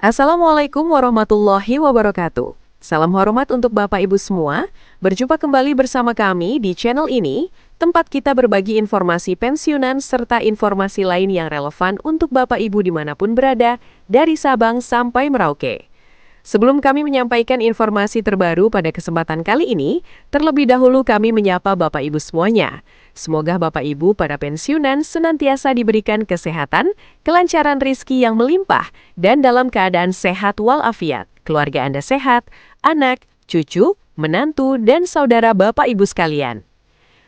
Assalamualaikum warahmatullahi wabarakatuh. Salam hormat untuk Bapak Ibu semua. Berjumpa kembali bersama kami di channel ini, tempat kita berbagi informasi pensiunan serta informasi lain yang relevan untuk Bapak Ibu dimanapun berada, dari Sabang sampai Merauke. Sebelum kami menyampaikan informasi terbaru pada kesempatan kali ini, terlebih dahulu kami menyapa Bapak Ibu semuanya. Semoga Bapak Ibu pada pensiunan senantiasa diberikan kesehatan, kelancaran rizki yang melimpah, dan dalam keadaan sehat walafiat. Keluarga Anda sehat, anak, cucu, menantu, dan saudara Bapak Ibu sekalian.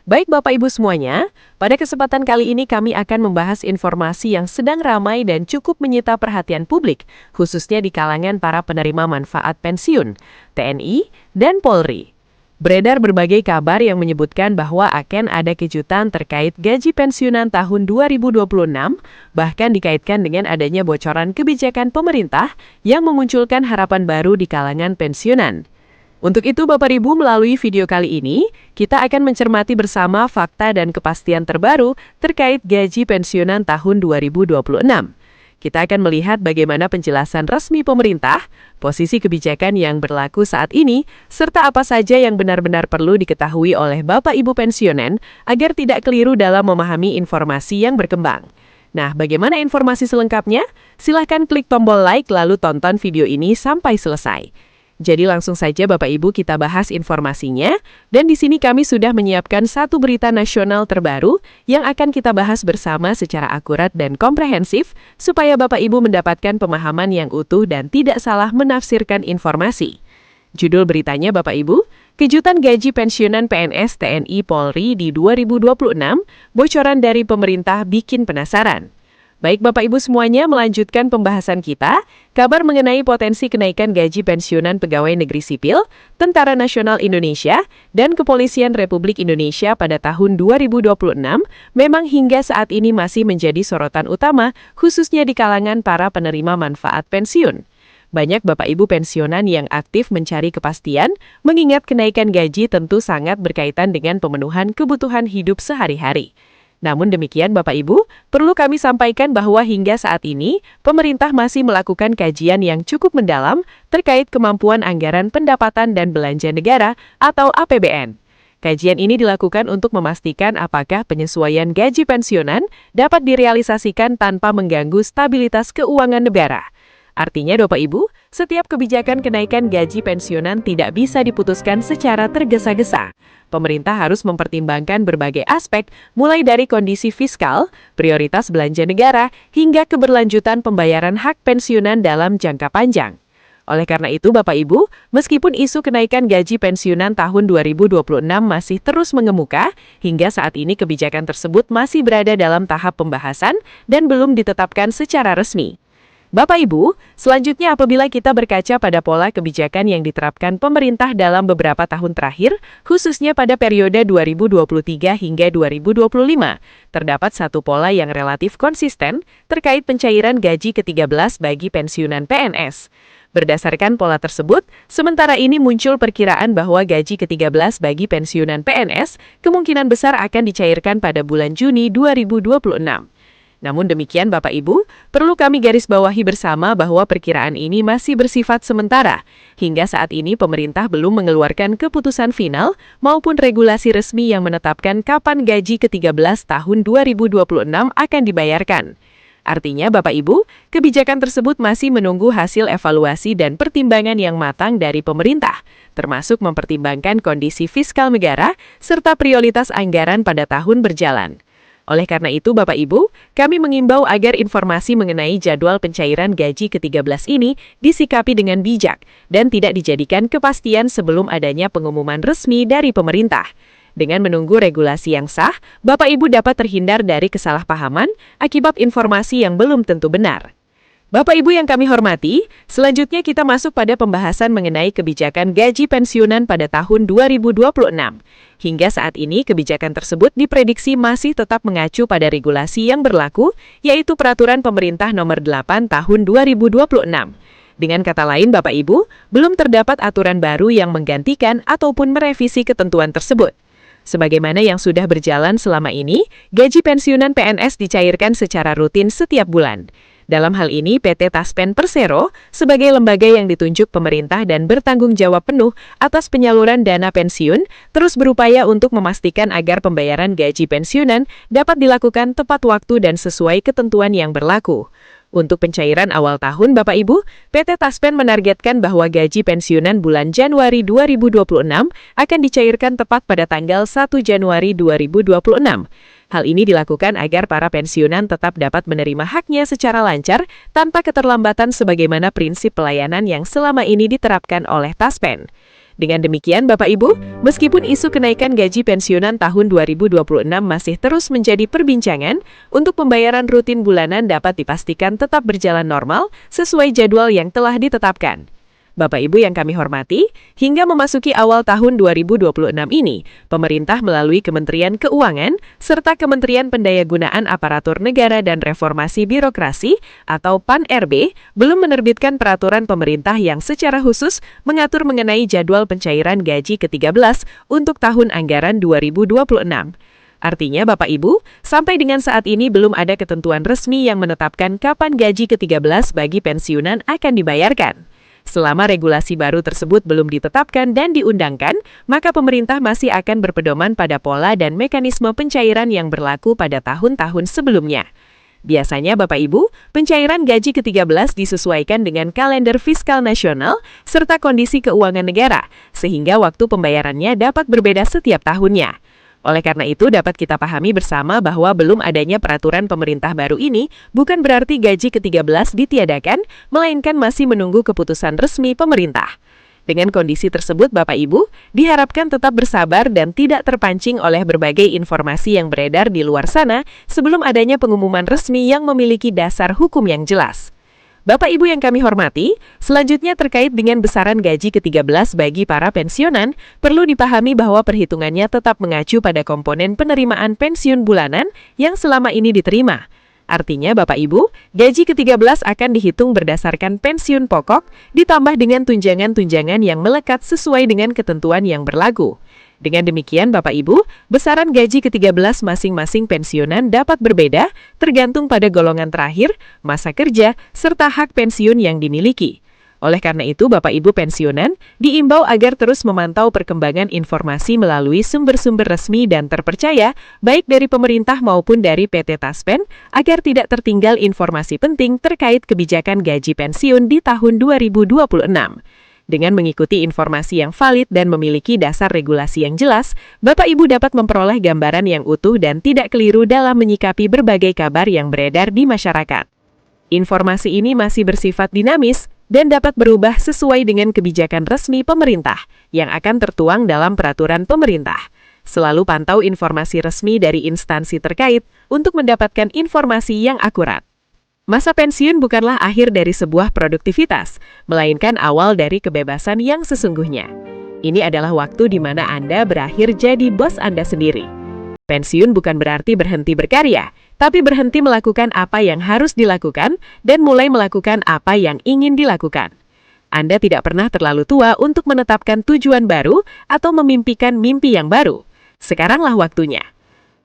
Baik Bapak Ibu semuanya, pada kesempatan kali ini kami akan membahas informasi yang sedang ramai dan cukup menyita perhatian publik, khususnya di kalangan para penerima manfaat pensiun, TNI, dan Polri. Beredar berbagai kabar yang menyebutkan bahwa akan ada kejutan terkait gaji pensiunan tahun 2026, bahkan dikaitkan dengan adanya bocoran kebijakan pemerintah yang memunculkan harapan baru di kalangan pensiunan. Untuk itu Bapak Ibu melalui video kali ini, kita akan mencermati bersama fakta dan kepastian terbaru terkait gaji pensiunan tahun 2026. Kita akan melihat bagaimana penjelasan resmi pemerintah, posisi kebijakan yang berlaku saat ini, serta apa saja yang benar-benar perlu diketahui oleh Bapak Ibu pensiunan agar tidak keliru dalam memahami informasi yang berkembang. Nah, bagaimana informasi selengkapnya? Silahkan klik tombol like lalu tonton video ini sampai selesai. Jadi langsung saja Bapak Ibu kita bahas informasinya, dan di sini kami sudah menyiapkan satu berita nasional terbaru yang akan kita bahas bersama secara akurat dan komprehensif, supaya Bapak Ibu mendapatkan pemahaman yang utuh dan tidak salah menafsirkan informasi. Judul beritanya Bapak Ibu, kejutan gaji pensiunan PNS TNI Polri di 2026, bocoran dari pemerintah bikin penasaran. Baik Bapak Ibu semuanya, melanjutkan pembahasan kita, kabar mengenai potensi kenaikan gaji pensiunan pegawai negeri sipil, Tentara Nasional Indonesia, dan Kepolisian Republik Indonesia pada tahun 2026 memang hingga saat ini masih menjadi sorotan utama, khususnya di kalangan para penerima manfaat pensiun. Banyak Bapak Ibu pensiunan yang aktif mencari kepastian, mengingat kenaikan gaji tentu sangat berkaitan dengan pemenuhan kebutuhan hidup sehari-hari. Namun demikian Bapak Ibu, perlu kami sampaikan bahwa hingga saat ini, pemerintah masih melakukan kajian yang cukup mendalam terkait kemampuan anggaran pendapatan dan belanja negara atau APBN. Kajian ini dilakukan untuk memastikan apakah penyesuaian gaji pensiunan dapat direalisasikan tanpa mengganggu stabilitas keuangan negara. Artinya Bapak Ibu, setiap kebijakan kenaikan gaji pensiunan tidak bisa diputuskan secara tergesa-gesa. Pemerintah harus mempertimbangkan berbagai aspek, mulai dari kondisi fiskal, prioritas belanja negara, hingga keberlanjutan pembayaran hak pensiunan dalam jangka panjang. Oleh karena itu Bapak Ibu, meskipun isu kenaikan gaji pensiunan tahun 2026 masih terus mengemuka, hingga saat ini kebijakan tersebut masih berada dalam tahap pembahasan dan belum ditetapkan secara resmi. Bapak Ibu, selanjutnya apabila kita berkaca pada pola kebijakan yang diterapkan pemerintah dalam beberapa tahun terakhir, khususnya pada periode 2023 hingga 2025, terdapat satu pola yang relatif konsisten terkait pencairan gaji ke-13 bagi pensiunan PNS. Berdasarkan pola tersebut, sementara ini muncul perkiraan bahwa gaji ke-13 bagi pensiunan PNS kemungkinan besar akan dicairkan pada bulan Juni 2026. Namun demikian Bapak Ibu, perlu kami garis bawahi bersama bahwa perkiraan ini masih bersifat sementara. Hingga saat ini pemerintah belum mengeluarkan keputusan final maupun regulasi resmi yang menetapkan kapan gaji ke-13 tahun 2026 akan dibayarkan. Artinya Bapak Ibu, kebijakan tersebut masih menunggu hasil evaluasi dan pertimbangan yang matang dari pemerintah, termasuk mempertimbangkan kondisi fiskal negara serta prioritas anggaran pada tahun berjalan. Oleh karena itu Bapak Ibu, kami mengimbau agar informasi mengenai jadwal pencairan gaji ke-13 ini disikapi dengan bijak dan tidak dijadikan kepastian sebelum adanya pengumuman resmi dari pemerintah. Dengan menunggu regulasi yang sah, Bapak Ibu dapat terhindar dari kesalahpahaman akibat informasi yang belum tentu benar. Bapak Ibu yang kami hormati, selanjutnya kita masuk pada pembahasan mengenai kebijakan gaji pensiunan pada tahun 2026. Hingga saat ini, kebijakan tersebut diprediksi masih tetap mengacu pada regulasi yang berlaku, yaitu Peraturan Pemerintah Nomor 8 Tahun 2026. Dengan kata lain, Bapak Ibu, belum terdapat aturan baru yang menggantikan ataupun merevisi ketentuan tersebut. Sebagaimana yang sudah berjalan selama ini, gaji pensiunan PNS dicairkan secara rutin setiap bulan. Dalam hal ini, PT Taspen Persero sebagai lembaga yang ditunjuk pemerintah dan bertanggung jawab penuh atas penyaluran dana pensiun, terus berupaya untuk memastikan agar pembayaran gaji pensiunan dapat dilakukan tepat waktu dan sesuai ketentuan yang berlaku. Untuk pencairan awal tahun, Bapak Ibu, PT Taspen menargetkan bahwa gaji pensiunan bulan Januari 2026 akan dicairkan tepat pada tanggal 1 Januari 2026. Hal ini dilakukan agar para pensiunan tetap dapat menerima haknya secara lancar tanpa keterlambatan sebagaimana prinsip pelayanan yang selama ini diterapkan oleh Taspen. Dengan demikian, Bapak Ibu, meskipun isu kenaikan gaji pensiunan tahun 2026 masih terus menjadi perbincangan, untuk pembayaran rutin bulanan dapat dipastikan tetap berjalan normal sesuai jadwal yang telah ditetapkan. Bapak Ibu yang kami hormati, hingga memasuki awal tahun 2026 ini, pemerintah melalui Kementerian Keuangan serta Kementerian Pendayagunaan Aparatur Negara dan Reformasi Birokrasi atau PAN-RB belum menerbitkan peraturan pemerintah yang secara khusus mengatur mengenai jadwal pencairan gaji ke-13 untuk tahun anggaran 2026. Artinya, Bapak Ibu, sampai dengan saat ini belum ada ketentuan resmi yang menetapkan kapan gaji ke-13 bagi pensiunan akan dibayarkan. Selama regulasi baru tersebut belum ditetapkan dan diundangkan, maka pemerintah masih akan berpedoman pada pola dan mekanisme pencairan yang berlaku pada tahun-tahun sebelumnya. Biasanya, Bapak Ibu, pencairan gaji ke-13 disesuaikan dengan kalender fiskal nasional serta kondisi keuangan negara, sehingga waktu pembayarannya dapat berbeda setiap tahunnya. Oleh karena itu, dapat kita pahami bersama bahwa belum adanya peraturan pemerintah baru ini bukan berarti gaji ke-13 ditiadakan, melainkan masih menunggu keputusan resmi pemerintah. Dengan kondisi tersebut, Bapak Ibu, diharapkan tetap bersabar dan tidak terpancing oleh berbagai informasi yang beredar di luar sana sebelum adanya pengumuman resmi yang memiliki dasar hukum yang jelas. Bapak Ibu yang kami hormati, selanjutnya terkait dengan besaran gaji ke-13 bagi para pensiunan, perlu dipahami bahwa perhitungannya tetap mengacu pada komponen penerimaan pensiun bulanan yang selama ini diterima. Artinya, Bapak Ibu, gaji ke-13 akan dihitung berdasarkan pensiun pokok ditambah dengan tunjangan-tunjangan yang melekat sesuai dengan ketentuan yang berlaku. Dengan demikian, Bapak Ibu, besaran gaji ke-13 masing-masing pensiunan dapat berbeda tergantung pada golongan terakhir, masa kerja, serta hak pensiun yang dimiliki. Oleh karena itu, Bapak Ibu pensiunan diimbau agar terus memantau perkembangan informasi melalui sumber-sumber resmi dan terpercaya, baik dari pemerintah maupun dari PT Taspen, agar tidak tertinggal informasi penting terkait kebijakan gaji pensiun di tahun 2026. Dengan mengikuti informasi yang valid dan memiliki dasar regulasi yang jelas, Bapak Ibu dapat memperoleh gambaran yang utuh dan tidak keliru dalam menyikapi berbagai kabar yang beredar di masyarakat. Informasi ini masih bersifat dinamis dan dapat berubah sesuai dengan kebijakan resmi pemerintah yang akan tertuang dalam peraturan pemerintah. Selalu pantau informasi resmi dari instansi terkait untuk mendapatkan informasi yang akurat. Masa pensiun bukanlah akhir dari sebuah produktivitas, melainkan awal dari kebebasan yang sesungguhnya. Ini adalah waktu di mana Anda berakhir jadi bos Anda sendiri. Pensiun bukan berarti berhenti berkarya, tapi berhenti melakukan apa yang harus dilakukan dan mulai melakukan apa yang ingin dilakukan. Anda tidak pernah terlalu tua untuk menetapkan tujuan baru atau memimpikan mimpi yang baru. Sekaranglah waktunya.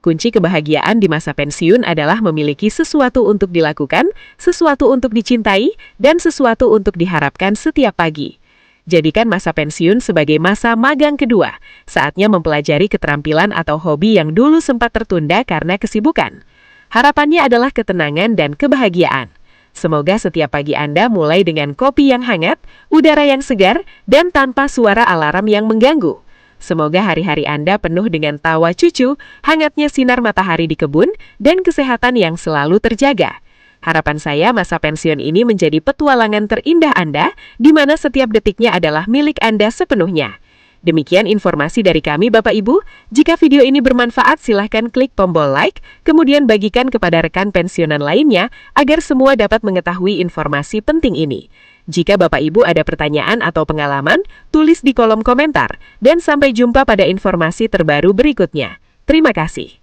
Kunci kebahagiaan di masa pensiun adalah memiliki sesuatu untuk dilakukan, sesuatu untuk dicintai, dan sesuatu untuk diharapkan setiap pagi. Jadikan masa pensiun sebagai masa magang kedua, saatnya mempelajari keterampilan atau hobi yang dulu sempat tertunda karena kesibukan. Harapannya adalah ketenangan dan kebahagiaan. Semoga setiap pagi Anda mulai dengan kopi yang hangat, udara yang segar, dan tanpa suara alarm yang mengganggu. Semoga hari-hari Anda penuh dengan tawa cucu, hangatnya sinar matahari di kebun, dan kesehatan yang selalu terjaga. Harapan saya masa pensiun ini menjadi petualangan terindah Anda, di mana setiap detiknya adalah milik Anda sepenuhnya. Demikian informasi dari kami Bapak Ibu. Jika video ini bermanfaat silahkan klik tombol like, kemudian bagikan kepada rekan pensiunan lainnya agar semua dapat mengetahui informasi penting ini. Jika Bapak Ibu ada pertanyaan atau pengalaman, tulis di kolom komentar. Dan sampai jumpa pada informasi terbaru berikutnya. Terima kasih.